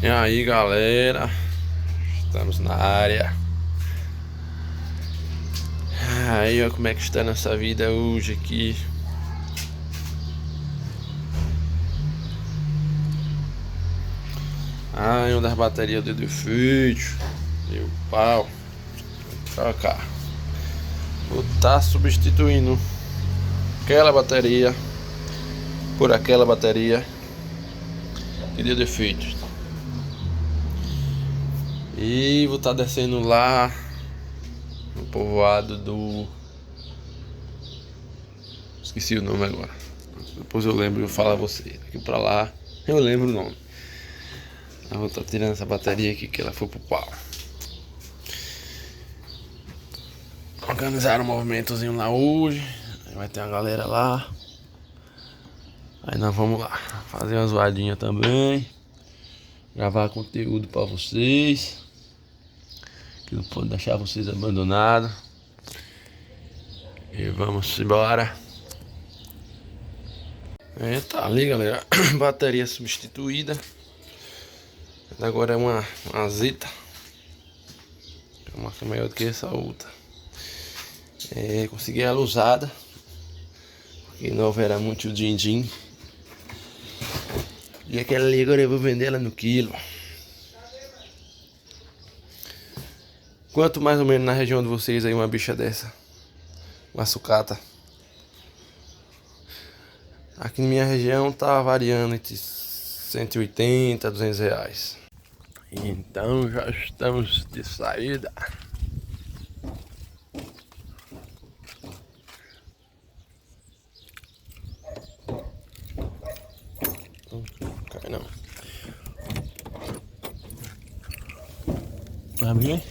E aí, galera, estamos na área. Aí, ó, como é que está nossa vida hoje aqui. Ai, uma das baterias deu defeito. Deu pau. Vou trocar. Vou estar substituindo aquela bateria por aquela bateria que deu defeito. E vou estar descendo lá no povoado do... Esqueci o nome agora. Depois eu lembro e eu falo a você. Daqui pra lá eu lembro o nome. Eu vou estar tirando essa bateria aqui que ela foi pro pau. Organizaram um movimentozinho lá hoje. Vai ter uma galera lá. Aí nós vamos lá fazer uma zoadinha também. Gravar conteúdo pra vocês. Que não pode deixar vocês abandonados. E vamos embora. Tá ali, galera. Bateria substituída. Agora é uma Zeta. É uma marca maior do que essa outra. Consegui ela usada. Porque nova era muito din-din. E aquela ali agora eu vou vender ela no quilo. Quanto mais ou menos na região de vocês aí uma bicha dessa? Uma sucata. Aqui na minha região tá variando entre 180 a 200 reais. Então já estamos de saída. Não cai não. Vai abrir?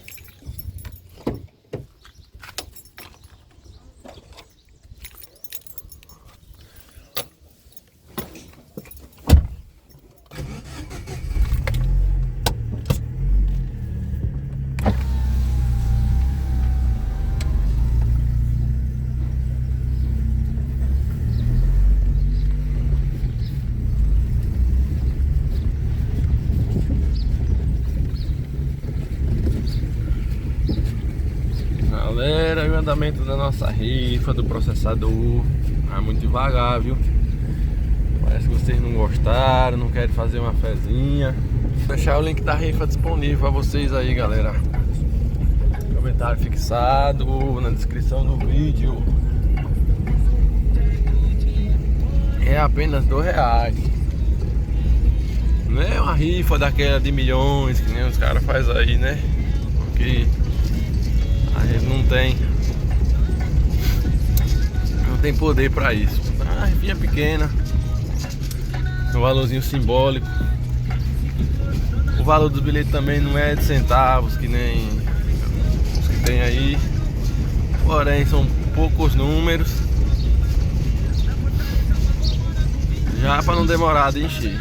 Galera, e o andamento da nossa rifa do processador é muito devagar, viu? Parece que vocês não gostaram, não querem fazer uma fezinha. Vou deixar o link da rifa disponível para vocês aí, galera. Comentário fixado na descrição do vídeo. É apenas R$2. Não é uma rifa daquela de milhões que nem os caras fazem aí, né? Porque a gente não tem poder pra isso. Ah, rifinha pequena, um valorzinho simbólico. O valor dos bilhetes também não é de centavos que nem os que tem aí. Porém são poucos números, já para não demorar de encher.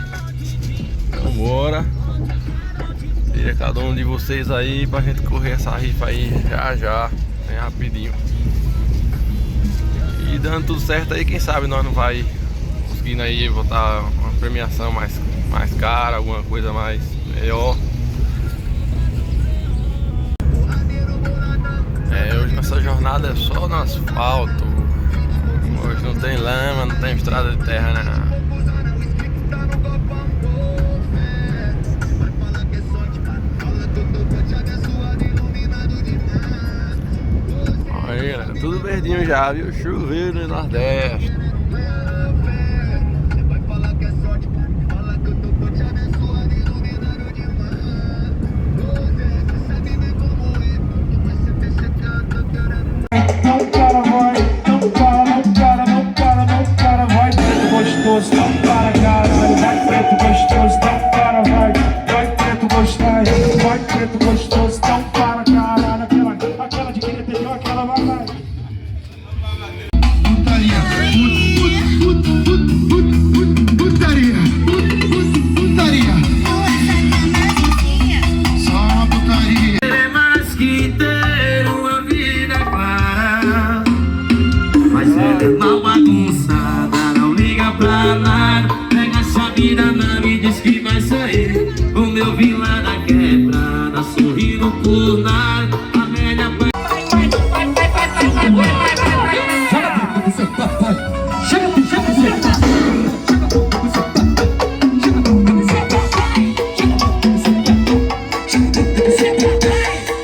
Então bora. Tira cada um de vocês aí pra gente correr essa rifa aí já, bem rapidinho. E dando tudo certo aí, quem sabe nós não vai conseguindo aí botar uma premiação mais cara, alguma coisa mais melhor. Hoje nossa jornada é só no asfalto. Hoje não tem lama, não tem estrada de terra, né? Aí, galera, tudo verdinho já, viu? Chuveiro no Nordeste. Putaria,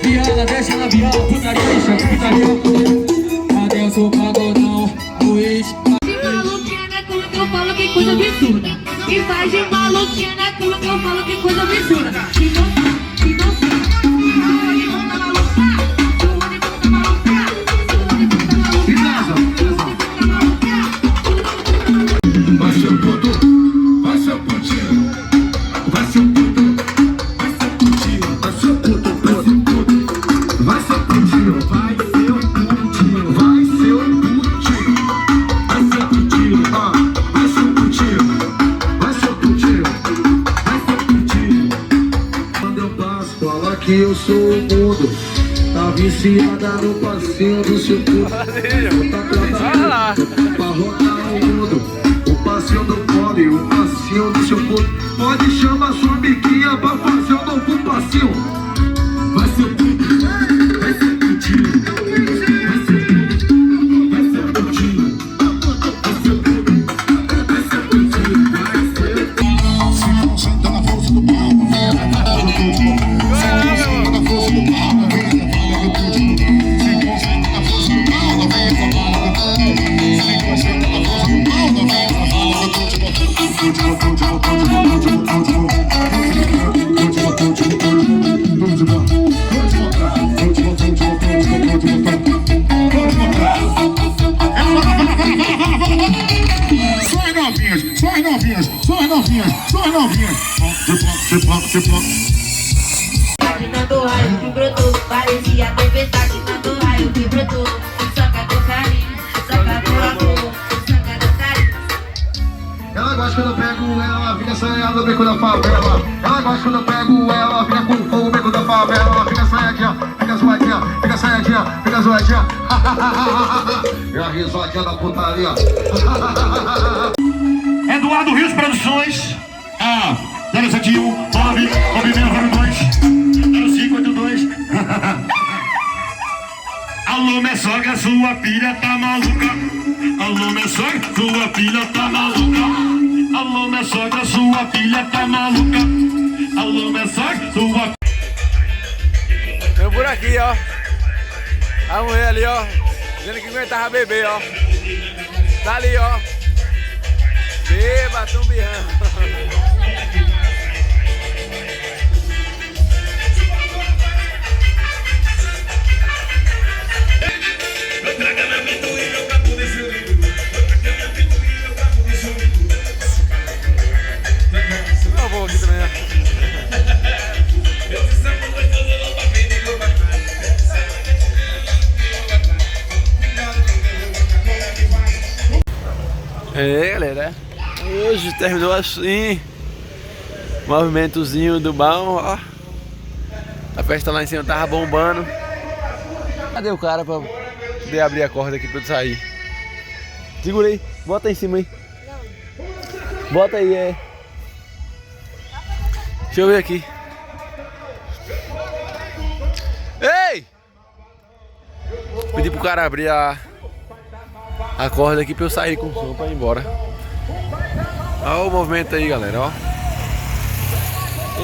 Viola, deixa na viola, putaria, chama putaria. Adeus, o pagodão, Luiz. De maluquinha naquilo que eu falo que coisa absurda. E faz de maluquinha naquilo que eu falo que coisa absurda. E não tá maluca. Vai seu puto, vai seu putinho. Vai seu puto, vai seu putinho. Vai seu puto, vai seu putinho. Vai seu putinho, vai seu putinho. Vai seu putinho, vai seu putinho. Vai seu putinho, vai seu putinho. Quando eu passo, fala que eu sou o mundo. Tá viciada no passinho do seu puto. Tá lá. pra rodar o mundo. O passinho do pobre, o passinho do seu puto. Pode chamar sua amiguinha pra fazer o novo passinho. Vai ser puto, vai ser putinho. Vai ser puto, vai ser putinho. Vai ser puto, vai ser putinho. Vai ser puto. Se concentra na força do pau. Se concentra na força do pau. Se concentra na força do pau. Não vem com a bala do pau. Se concentra na força do pau. Não vem com a bala do Só as novinhas. Agitando raio que brotou, parecia tempestade. Agitando raio que brotou, saca do carinho, saca do amor, saca do carinho. Ela gosta quando eu pego ela, fica assanhada no beco da favela. Ela gosta quando eu pego ela, fica com fogo no beco da favela. Ela fica assanhadinha, fica zoadinha, fica assanhadinha, fica zoadinha. E a risadinha da putaria. Eduardo Rios Produções, 071 99692 0582. Alô, minha sogra, sua filha tá maluca. Alô, minha sogra, sua filha tá maluca. Alô, minha sogra, sua filha tá maluca. Alô, minha sogra, sua... Eu por aqui, ó. A mulher ali, ó. Dizendo que aguentava beber, ó. Tá ali, ó. Beba, tumbiando. Eu vou aqui também, ó. Galera, hoje terminou assim, movimentozinho do bom, ó. A festa lá em cima tava bombando. Cadê o cara pra poder abrir a corda aqui pra eu sair? Segura aí, bota aí em cima aí. Bota aí, Deixa eu ver aqui. Ei! Pedi pro cara abrir a corda aqui pra eu sair com o som pra ir embora. Olha o movimento aí, galera, ó.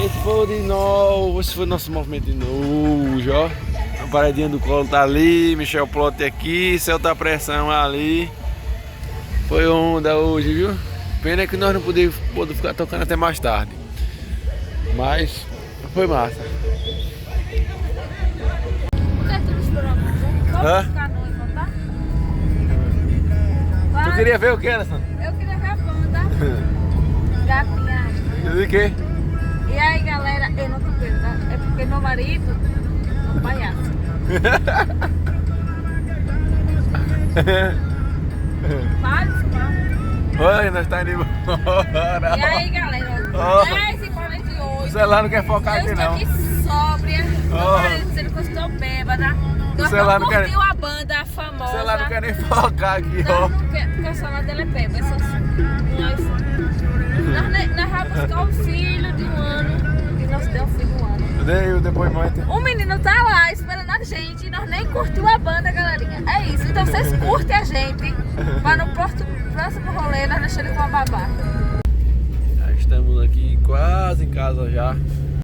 Esse foi o nosso movimento de novo, ó. A paredinha do colo tá ali, Michel Plot aqui, Celta Pressão ali. Foi onda hoje, viu? Pena que nós não podemos ficar tocando até mais tarde. Mas foi massa. Por que tu não esperou a música? Vamos ficar noiva, tá? Tu queria ver o que, Alessandro? Eu queria ver a banda. Gatinha. De quê? E aí, galera, eu não tô vendo, tá? É porque meu marido é um palhaço. Para, Oi, nós tá indo embora. E aí, galera, Oh. 10h48. O celular não quer focar Eu aqui, estou não. aqui sóbria. Meu Oh. marido dizendo que eu estou bêbada. Nós celular não não quer- curtiu a banda famosa. O celular não quer nem focar aqui, ó. Não, porque o celular dele é bêbado. É só um iPhone. Nós vamos buscar o filho de um ano. E nós deu o filho de um ano. Dei o depoimento. O menino tá lá esperando a gente e nós nem curtiu a banda, galerinha. É isso, então vocês curtem a gente. Mas no próximo rolê nós deixamos ele com a babá. Já estamos aqui quase em casa já.